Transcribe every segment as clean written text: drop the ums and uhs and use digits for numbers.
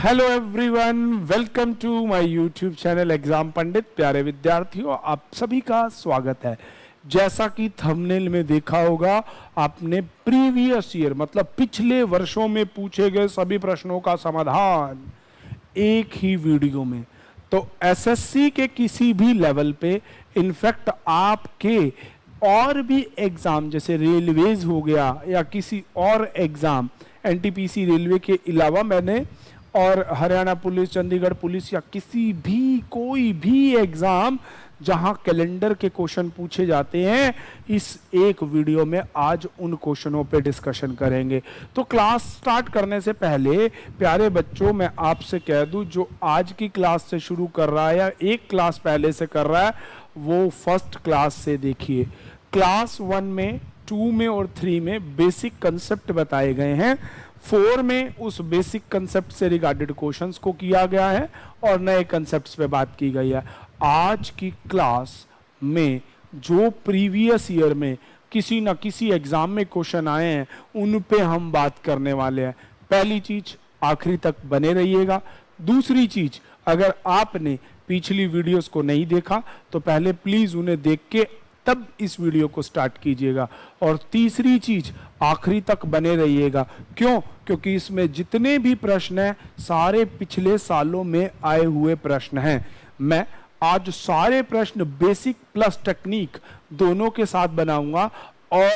Hello everyone, welcome to my YouTube channel Exam Pandit. प्यारे विद्यार्थियों, आप सभी का स्वागत है। जैसा कि थंबनेल में देखा होगा, आपने प्रीवियस ईयर मतलब पिछले वर्षों में पूछे गए सभी प्रश्नों का समाधान एक ही वीडियो में। तो एसएससी के किसी भी लेवल पे, इनफैक्ट आपके और भी एग्जाम जैसे रेलवेज हो गया या किसी और एग्जाम एनटीपीसी रेलवे के अलावा मैंने और हरियाणा पुलिस, चंडीगढ़ पुलिस या किसी भी कोई भी एग्जाम जहां कैलेंडर के क्वेश्चन पूछे जाते हैं, इस एक वीडियो में आज उन क्वेश्चनों पे डिस्कशन करेंगे। तो क्लास स्टार्ट करने से पहले प्यारे बच्चों, मैं आपसे कह दूं, जो आज की क्लास से शुरू कर रहा है या एक क्लास पहले से कर रहा है, वो फर्स्ट क्लास से देखिए। क्लास 1 में, 2 में और 3 में बेसिक कंसेप्ट बताए गए हैं। 4 में उस बेसिक कंसेप्ट से रिगार्डेड क्वेश्चंस को किया गया है और नए कंसेप्ट्स पे बात की गई है। आज की क्लास में जो प्रीवियस ईयर में किसी ना किसी एग्जाम में क्वेश्चन आए हैं, उन पे हम बात करने वाले हैं। पहली चीज, आखिरी तक बने रहिएगा। दूसरी चीज, अगर आपने पिछली वीडियोस को नहीं देखा तो पहले प्लीज उन्हें देख के तब इस वीडियो को स्टार्ट कीजिएगा। और तीसरी चीज, आखिरी तक बने रहिएगा। क्यों? क्योंकि इसमें जितने भी प्रश्न हैं सारे पिछले सालों में आए हुए प्रश्न हैं। मैं आज सारे प्रश्न बेसिक प्लस टेक्निक दोनों के साथ बनाऊंगा और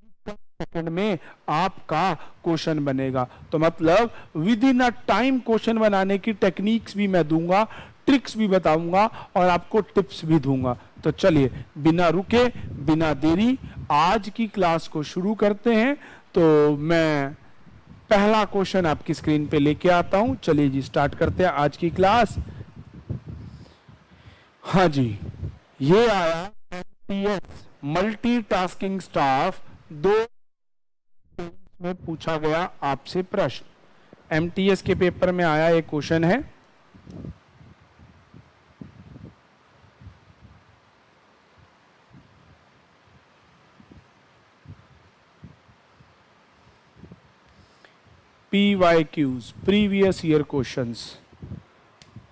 सेकंड में आपका क्वेश्चन बनेगा। तो मतलब with in a time question बनाने की टेक्निक्स भी मैं दूंगा, ट्रिक्स भी बताऊंगा और आपको टिप्स भी दूंगा। तो चलिए बिना रुके, बिना देरी आज की क्लास को शुरू करते हैं। तो मैं पहला क्वेश्चन आपकी स्क्रीन पे लेके आता हूं। चलिए जी, स्टार्ट करते हैं आज की क्लास। हाँ जी, ये आया एमटीएस मल्टीटास्किंग स्टाफ 2 में पूछा गया आपसे प्रश्न। एमटीएस के पेपर में आया एक क्वेश्चन है। PYQs, previous year questions.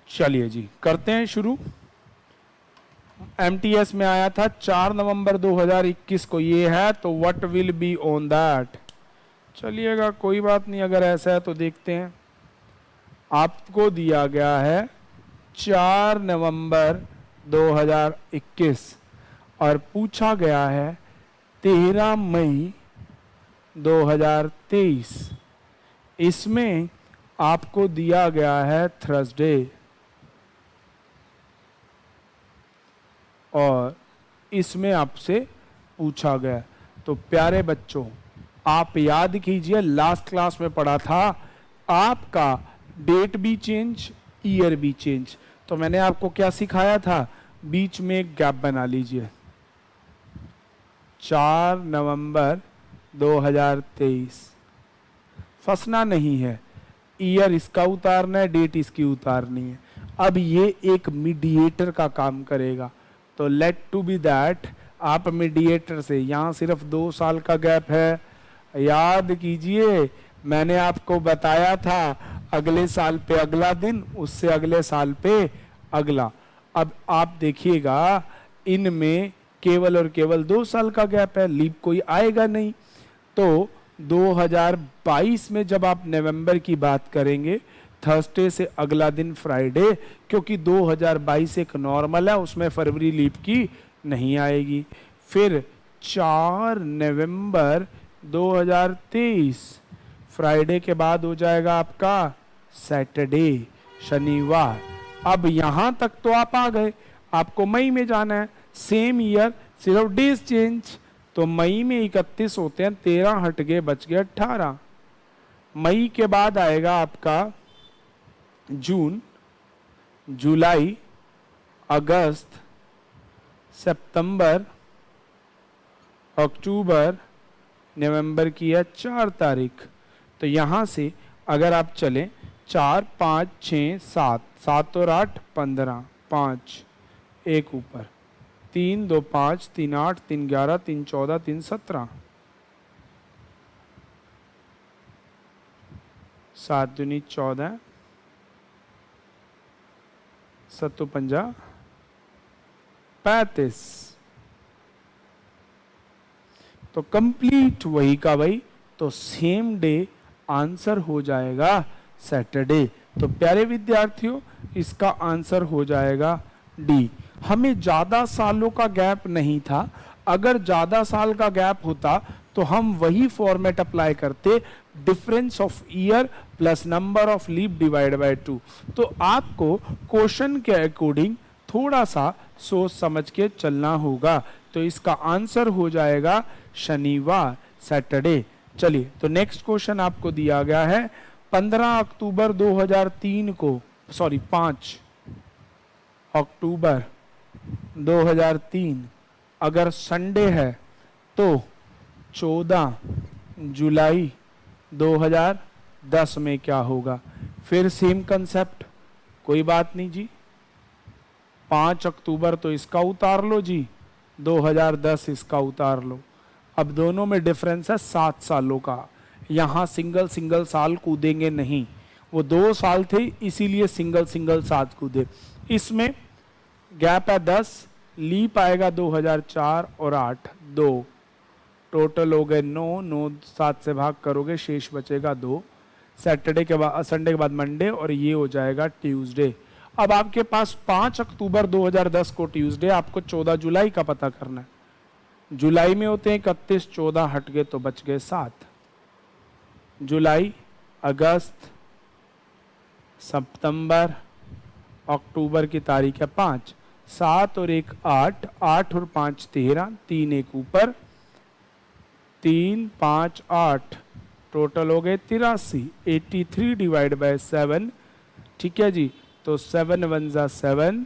चलिए जी, करते हैं शुरू। एमटीएस में आया था 4 नवंबर 2021 को, ये है। तो what will be on that? चलिएगा, कोई बात नहीं, अगर ऐसा है तो देखते हैं। आपको दिया गया है 4 नवंबर 2021 और पूछा गया है 13 मई 2023। इसमें आपको दिया गया है थर्सडे और इसमें आपसे पूछा गया। तो प्यारे बच्चों, आप याद कीजिए, लास्ट क्लास में पढ़ा था आपका डेट भी चेंज, ईयर भी चेंज। तो मैंने आपको क्या सिखाया था? बीच में एक गैप बना लीजिए। 4 नवंबर 2023 फंसना नहीं है, ईयर इसका उतारना है, डेट इसकी उतारनी है। अब ये एक मीडिएटर का काम करेगा। तो लेट टू बी दैट, आप मीडिएटर से, यहाँ सिर्फ 2 साल का गैप है। याद कीजिए, मैंने आपको बताया था अगले साल पे अगला दिन, उससे अगले साल पे अगला। अब आप देखिएगा, इनमें केवल और केवल 2 साल का गैप है, लीप कोई आएगा नहीं। तो 2022 में जब आप नवंबर की बात करेंगे, थर्सडे से अगला दिन फ्राइडे, क्योंकि 2022 एक नॉर्मल है, उसमें फरवरी लीप की नहीं आएगी। फिर 4 नवंबर 2023 फ्राइडे के बाद हो जाएगा आपका सैटरडे, शनिवार। अब यहां तक तो आप आ गए, आपको मई में जाना है। सेम ईयर, सिर्फ डेज चेंज। तो मई में 31 होते हैं, 13 हट गए, बच गए 18। मई के बाद आएगा आपका जून, जुलाई, अगस्त, सितंबर, अक्टूबर, नवंबर की है 4 तारीख। तो यहां से अगर आप चलें, 4, 5, 6, 7, 7 और 8, 15, 5 एक ऊपर, 3, 2, 5, 3, 8, 3, 11, 3, 14, 3, 17, 7 दूनी 14, 7 पंजा 35। तो कंप्लीट वही का वही, तो सेम डे आंसर हो जाएगा सैटरडे। तो प्यारे विद्यार्थियों, इसका आंसर हो जाएगा डी। हमें ज्यादा सालों का गैप नहीं था। अगर ज्यादा साल का गैप होता तो हम वही फॉर्मेट अप्लाई करते, difference of year plus number of leap divide by 2। तो आपको क्वेश्चन के अकॉर्डिंग थोड़ा सा सोच समझ के चलना होगा। तो इसका आंसर हो जाएगा शनिवार, सैटरडे। चलिए, तो नेक्स्ट क्वेश्चन आपको दिया गया है 15 अक्टूबर 2003 को, सॉरी 5 अक्टूबर 2003 अगर संडे है तो 14 जुलाई 2010 में क्या होगा। फिर सेम कंसेप्ट, कोई बात नहीं जी। 5 अक्टूबर तो इसका उतार लो जी, 2010 इसका उतार लो। अब दोनों में डिफरेंस है 7 सालों का। यहां सिंगल सिंगल साल कूदेंगे नहीं, वो 2 साल थे इसीलिए सिंगल सिंगल साथ कूदे। इसमें गैप है 10, लीप आएगा 2004 और 8 2, टोटल हो गए 9, 9 7 से भाग करोगे शेष बचेगा 2। सैटरडे के बाद, संडे के बाद मंडे, और ये हो जाएगा ट्यूसडे। अब आपके पास 5 अक्टूबर 2010 को ट्यूसडे, आपको 14 जुलाई का पता करना है। जुलाई में होते हैं 31, 14 हट गए तो बच गए 7। जुलाई, अगस्त, सितंबर, अक्टूबर की तारीख है 5, 7 और 1 8, 8 और 5 13, 3 1 ऊपर, 3 5 8, टोटल हो गए 83। 83 डिवाइड बाय 7, ठीक है जी। तो 7 1 जा 7,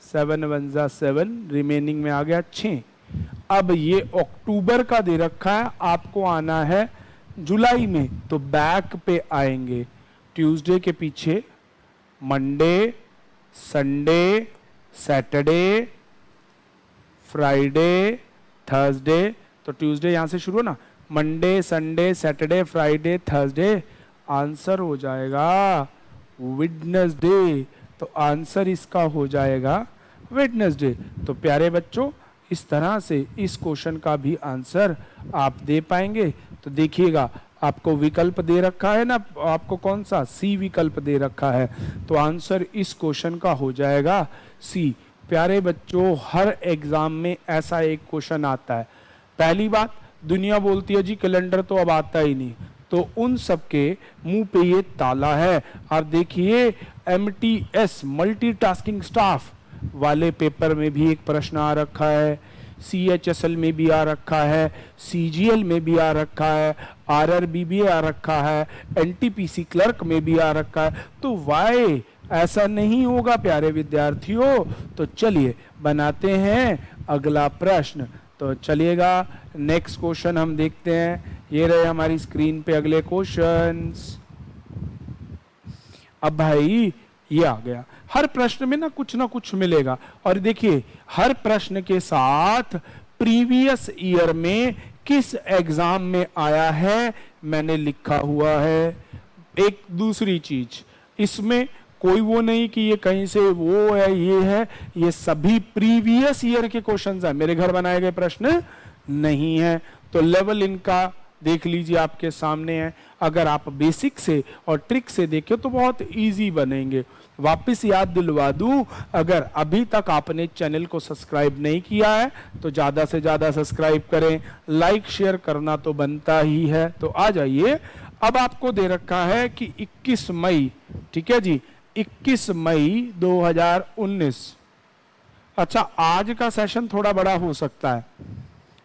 7 1 जा 7, रिमेनिंग में आ गया 6। अब ये अक्टूबर का दे रखा है, आपको आना है जुलाई में, तो बैक पे आएंगे। ट्यूसडे के पीछे Monday, Sunday, Saturday, Friday, Thursday. तो ट्यूसडे यहां से शुरू हो ना, Monday, Sunday, Saturday, Friday, Thursday. Answer हो जाएगा वेडनेसडे। तो आंसर इसका हो जाएगा वेडनेसडे। तो प्यारे बच्चों, इस तरह से इस क्वेश्चन का भी आंसर आप दे पाएंगे। तो देखिएगा, आपको विकल्प दे रखा है ना, आपको कौन सा, सी विकल्प दे रखा है। तो आंसर इस क्वेश्चन का हो जाएगा सी। प्यारे बच्चों, हर एग्जाम में ऐसा एक क्वेश्चन आता है। पहली बात, दुनिया बोलती है जी कैलेंडर तो अब आता ही नहीं, तो उन सबके मुंह पे ये ताला है। और देखिए, MTS मल्टीटास्किंग स्टाफ वाले पेपर में भी एक प्रश्न आ रखा है, CHSL में भी आ रखा है, CGL में भी आ रखा है, RRB भी आ रखा है, NTPC क्लर्क में भी आ रखा है। तो वाई ऐसा नहीं होगा प्यारे विद्यार्थियों। तो चलिए बनाते हैं अगला प्रश्न। तो चलिएगा, नेक्स्ट क्वेश्चन हम देखते हैं। ये रहे हमारी स्क्रीन पे अगले क्वेश्चंस। अब भाई ये आ गया, हर प्रश्न में ना कुछ मिलेगा। और देखिए, हर प्रश्न के साथ प्रीवियस ईयर में किस एग्जाम में आया है मैंने लिखा हुआ है। एक दूसरी चीज, इसमें कोई वो नहीं कि ये कहीं से वो है, ये है, ये सभी प्रीवियस ईयर के क्वेश्चंस हैं, मेरे घर बनाए गए प्रश्न नहीं है। तो लेवल इनका देख लीजिए, आपके सामने है। अगर आप बेसिक से और ट्रिक से देखें तो बहुत इजी बनेंगे। वापस याद दिलवा दूं, अगर अभी तक आपने चैनल को सब्सक्राइब नहीं किया है तो ज्यादा से ज्यादा सब्सक्राइब करें, लाइक शेयर करना तो बनता ही है। तो आ जाइए, अब आपको दे रखा है कि 21 मई, ठीक है जी, 21 मई 2019। अच्छा, आज का सेशन थोड़ा बड़ा हो सकता है।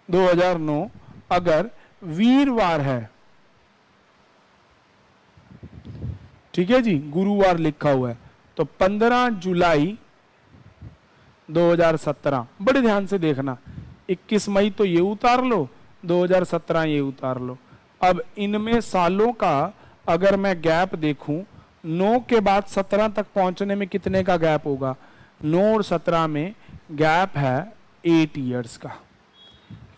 2009 अगर वीरवार है, ठीक है जी, गुरुवार लिखा हुआ है, तो 15 जुलाई 2017। बड़े ध्यान से देखना, 21 मई तो ये उतार लो, 2017 ये उतार लो। अब इनमें सालों का अगर मैं गैप देखूं, 9 के बाद 17 तक पहुंचने में कितने का गैप होगा। 9 और 17 में गैप है 8 इयर्स का।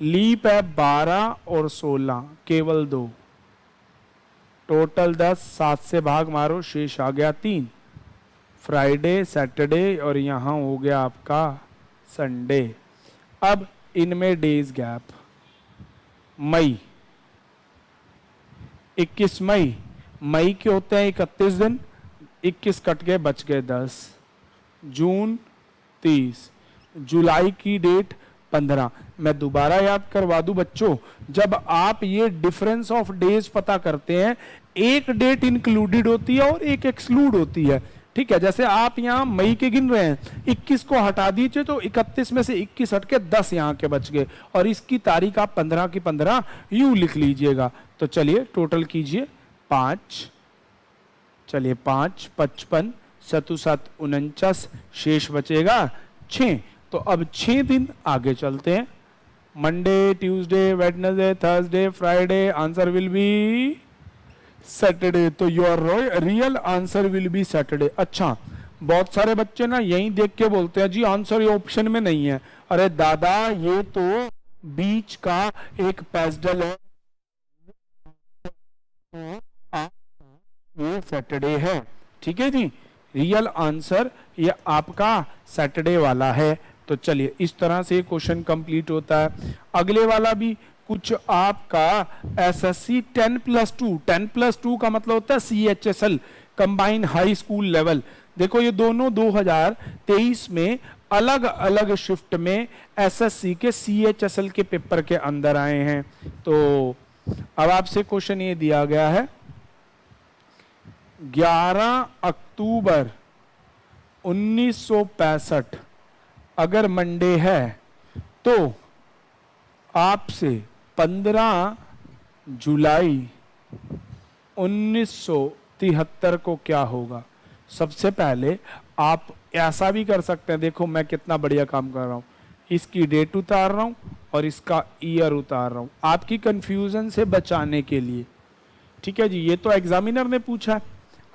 लीप है 12 और 16, केवल 2। टोटल 10, 7 से भाग मारो, शेष आ गया 3। फ्राइडे, सैटरडे और यहाँ हो गया आपका संडे। अब इनमें डेज गैप, मई 21 मई, मई के होते हैं 31 दिन, 21 कट गए बच गए 10। जून 30, जुलाई की डेट 15। मैं दोबारा याद करवा दूं बच्चों, जब आप ये डिफरेंस ऑफ डेज पता करते हैं, एक डेट इंक्लूडेड होती है और एक एक्सक्लूड होती है। ठीक है, जैसे आप यहाँ मई के गिन रहे हैं, 21 को हटा दीजिए तो 31 में से 21 हट के 10 यहाँ के बच गए, और इसकी तारीख आप 15 की 15 यूं लिख लीजिएगा। तो चलिए टोटल कीजिए 5, चलिए 5, 55, 7 7 49, शेष बचेगा 6। तो अब 6 दिन आगे चलते हैं, Monday, Tuesday, Wednesday, Thursday, Friday, answer will be Saturday. तो your real answer will be Saturday. अच्छा, बहुत सारे बच्चे ना यही देख के बोलते हैं जी आंसर ये ऑप्शन में नहीं है। अरे दादा, ये तो बीच का एक पैस्डल है, ये सैटरडे है। ठीक है जी, रियल आंसर ये आपका सैटरडे वाला है। तो चलिए इस तरह से क्वेश्चन कंप्लीट होता है। अगले वाला भी कुछ आपका एसएससी 10+2, 10+2 का मतलब होता है CHSL, combine high school level. देखो ये दोनों 2023 में अलग अलग शिफ्ट में एसएससी के CHSL के पेपर के अंदर आए हैं। तो अब आपसे क्वेश्चन ये दिया गया है, 11 अक्टूबर 1965 अगर मंडे है तो आपसे 15 जुलाई 1973 को क्या होगा। सबसे पहले आप ऐसा भी कर सकते हैं, देखो मैं कितना बढ़िया काम कर रहा हूं, इसकी डेट उतार रहा हूं और इसका ईयर उतार रहा हूं आपकी कंफ्यूजन से बचाने के लिए। ठीक है जी, ये तो एग्जामिनर ने पूछा।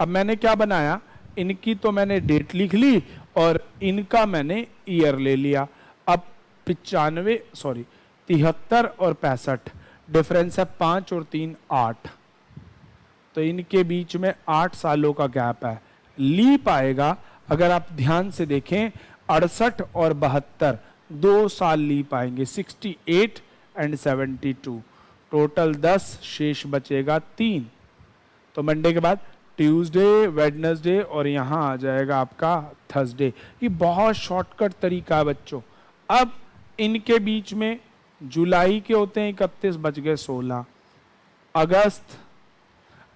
अब मैंने क्या बनाया, इनकी तो मैंने डेट लिख ली और इनका मैंने ईयर ले लिया। अब 73 और 65 डिफरेंस है 5 और 3 8, तो इनके बीच में 8 सालों का गैप है। लीप आएगा, अगर आप ध्यान से देखें 68 और 72 2 साल लीप आएंगे, 68 एंड 72, टोटल 10, शेष बचेगा 3। तो मंडे के बाद ट्यूसडे, वेडनेसडे और यहाँ आ जाएगा आपका थर्सडे। ये बहुत शॉर्टकट तरीका है बच्चों। अब इनके बीच में जुलाई के होते हैं 31, बच गए 16। अगस्त,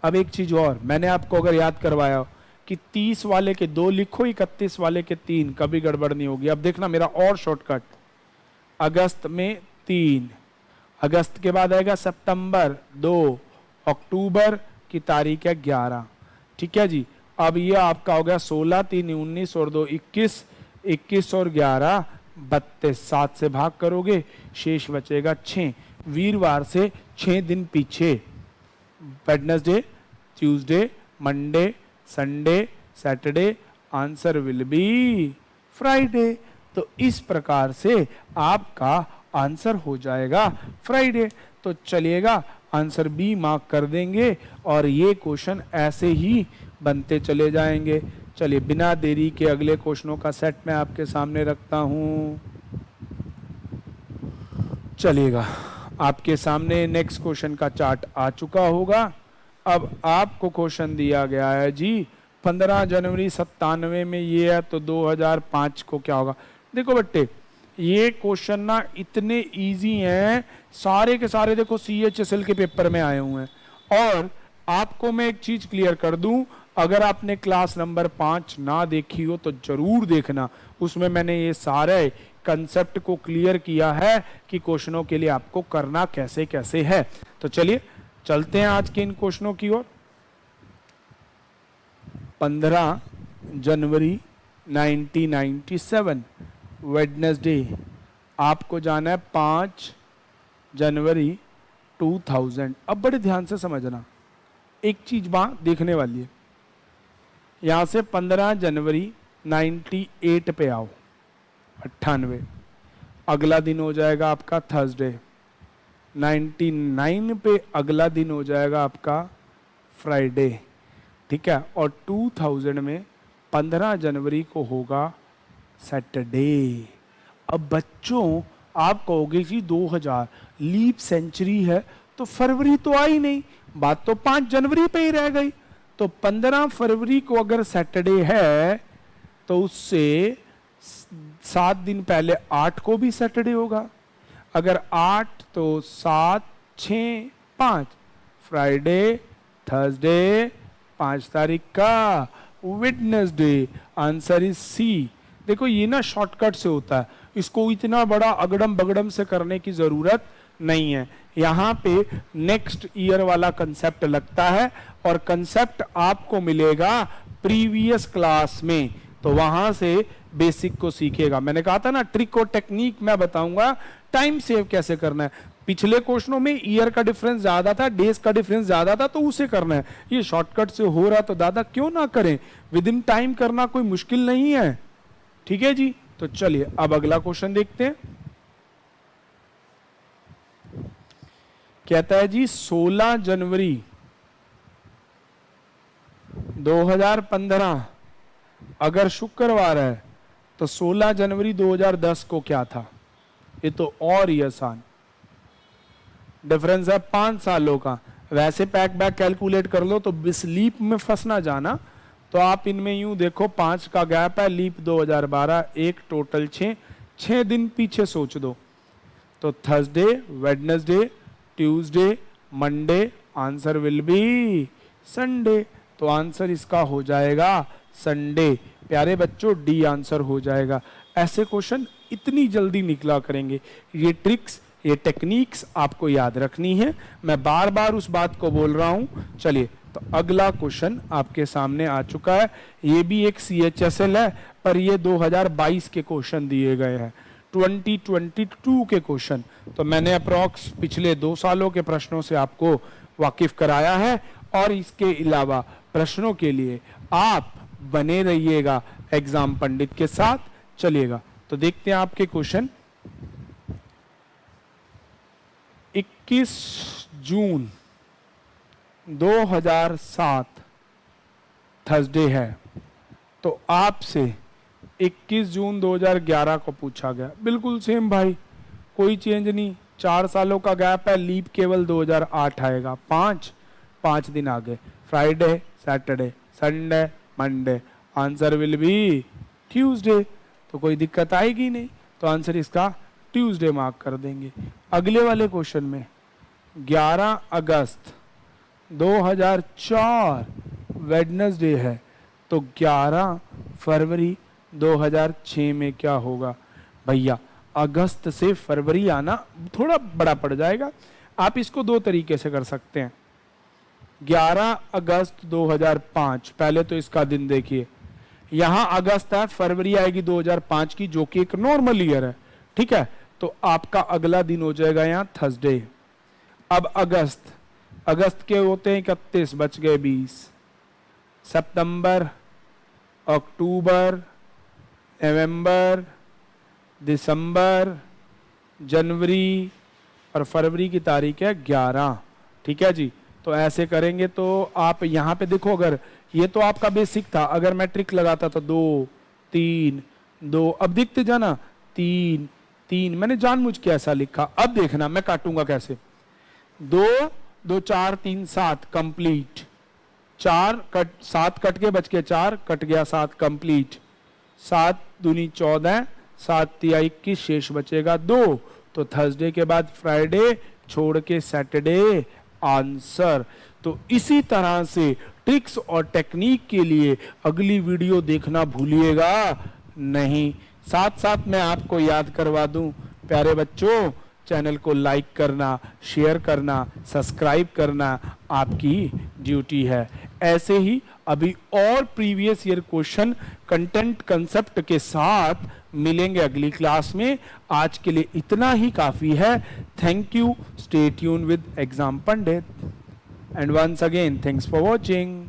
अब एक चीज और मैंने आपको अगर याद करवाया हो कि 30 वाले के 2 लिखो, 31 वाले के 3, कभी गड़बड़ नहीं होगी। अब देखना मेरा और शॉर्टकट, अगस्त में 3, अगस्त के बाद आएगा सितंबर 2, अक्टूबर की तारीख है 11। ठीक है जी, अब ये आपका हो गया 16, 3 19 और 2 21, 21 और 11 32, 7 से भाग करोगे शेष बचेगा 6। वीरवार से 6 दिन पीछे, Wednesday, Tuesday, Monday, Sunday, Saturday, answer will B Friday. तो इस प्रकार से आपका आंसर हो जाएगा फ्राइडे। तो चलिएगा आंसर बी मार्क कर देंगे और ये क्वेश्चन ऐसे ही बनते चले जाएंगे। चलिए बिना देरी के अगले क्वेश्चनों का सेट मैं आपके सामने रखता हूं। चलिएगा, आपके सामने नेक्स्ट क्वेश्चन का चार्ट आ चुका होगा। अब आपको क्वेश्चन दिया गया है जी 15 जनवरी 97 में ये है, तो 2005 को क्या होगा। देखो बट्टे, ये क्वेश्चन ना इतने इजी हैं, सारे के सारे देखो CHSL के पेपर में आए हुए हैं। और आपको मैं एक चीज क्लियर कर दूं, अगर आपने क्लास नंबर 5 ना देखी हो तो जरूर देखना, उसमें मैंने ये सारे कंसेप्ट को क्लियर किया है कि क्वेश्चनों के लिए आपको करना कैसे कैसे है। तो चलिए चलते हैं आज के इन क्वेश्चनों की ओर। 15 जनवरी 1997 वेडनेसडे, आपको जाना है 5 जनवरी 2000। अब बड़े ध्यान से समझना, एक चीज वहां देखने वाली है। यहां से 15 जनवरी 98 पे आओ, 98, अगला दिन हो जाएगा आपका थर्सडे। 99 पे अगला दिन हो जाएगा आपका फ्राइडे, ठीक है, और 2000 में 15 जनवरी को होगा सैटरडे। अब बच्चों आप कहोगे कि 2000 लीप सेंचुरी है तो फरवरी तो आई नहीं, बात तो 5 जनवरी पे ही रह गई। तो 15 फरवरी को अगर सैटरडे है तो उससे 7 दिन पहले 8 को भी सैटरडे होगा। अगर 8 तो 7 6 5 फ्राइडे, थर्सडे, 5 तारीख का वेडनेसडे। आंसर इज सी। देखो ये ना शॉर्टकट से होता है, इसको इतना बड़ा अगड़म बगड़म से करने की जरूरत नहीं है। यहाँ पे नेक्स्ट ईयर वाला कंसेप्ट लगता है और कंसेप्ट आपको मिलेगा प्रीवियस क्लास में, तो वहां से बेसिक को सीखेगा। मैंने कहा था ना ट्रिक और टेक्निक मैं बताऊंगा, टाइम सेव कैसे करना है। पिछले क्वेश्चनों में ईयर का डिफरेंस ज्यादा था, डेज का डिफरेंस ज्यादा था, तो उसे करना है। ये शॉर्टकट से हो रहा तो दादा क्यों ना करें, विद इन टाइम करना कोई मुश्किल नहीं है। ठीक है जी, तो चलिए अब अगला क्वेश्चन देखते हैं। कहता है जी 16 जनवरी 2015 अगर शुक्रवार है तो 16 जनवरी 2010 को क्या था। ये तो और ही आसान, डिफरेंस है 5 सालों का। वैसे पैक बैक कैलकुलेट कर लो तो लीप में फंस ना जाना। तो आप इनमें यूं देखो 5 का गैप है, लीप 2012, एक टोटल 6 दिन पीछे सोच दो। तो Thursday, Wednesday, Tuesday, Monday, answer will B Sunday. तो आंसर इसका हो जाएगा संडे। प्यारे बच्चों डी आंसर हो जाएगा। ऐसे क्वेश्चन इतनी जल्दी निकला करेंगे। ये ट्रिक्स, ये टेक्निक्स आपको याद रखनी है। मैं बार बार उस बात को बोल रहा हूं। चलिए तो अगला क्वेश्चन आपके सामने आ चुका है। ये भी एक CHSL है, पर ये 2022 के क्वेश्चन दिए गए हैं, 2022 के क्वेश्चन। तो मैंने अप्रॉक्स पिछले 2 सालों के प्रश्नों से आपको वाकिफ कराया है, और इसके अलावा प्रश्नों के लिए आप बने रहिएगा एग्जाम पंडित के साथ। चलिएगा तो देखते हैं आपके क्वेश्चन। 21 जून 2007 थर्सडे है, तो आपसे 21 जून 2011 को पूछा गया। बिल्कुल सेम भाई, कोई चेंज नहीं। 4 सालों का गैप है, लीप केवल 2008 आएगा। 5 दिन आगे, Friday, Saturday, Sunday, Monday, answer will B Tuesday. तो कोई दिक्कत आएगी नहीं, तो आंसर इसका ट्यूसडे मार्क कर देंगे। अगले वाले क्वेश्चन में 11 अगस्त 2004 वेडनेसडे है, तो 11 फरवरी 2006 में क्या होगा। भैया अगस्त से फरवरी आना थोड़ा बड़ा पड़ जाएगा। आप इसको 2 तरीके से कर सकते हैं। 11 अगस्त 2005, पहले तो इसका दिन देखिए, यहां अगस्त है, फरवरी आएगी 2005 की, जो कि एक नॉर्मल ईयर है। ठीक है, तो आपका अगला दिन हो जाएगा यहां थर्सडे। अब अगस्त के होते हैं 31, बच गए 20। सितंबर, अक्टूबर, नवंबर, दिसंबर, जनवरी और फरवरी की तारीख है 11। ठीक है जी, तो ऐसे करेंगे तो आप यहाँ पे देखो, अगर ये तो आपका बेसिक था, अगर मैं ट्रिक लगाता तो 2 3 2, अब देखते जाना 3 3, मैंने जानबूझ के ऐसा लिखा। अब देखना मैं काटूंगा कैसे। 2 2 4 3 7 कंप्लीट, 7 कट के बच के 4, कट गया 7 कंप्लीट, 7 दूनी 14, 7 तिया 21, शेष बचेगा 2। तो थर्सडे के बाद फ्राइडे, छोड़ के सैटरडे, आंसर। तो इसी तरह से ट्रिक्स और टेक्निक के लिए अगली वीडियो देखना भूलिएगा नहीं। साथ साथ मैं आपको याद करवा दूं, प्यारे बच्चों, चैनल को लाइक करना, शेयर करना, सब्सक्राइब करना आपकी ड्यूटी है। ऐसे ही अभी और previous year question content concept के साथ मिलेंगे अगली क्लास में। आज के लिए इतना ही काफी है। Thank you, stay tune with exam Pandit, and once again thanks for watching.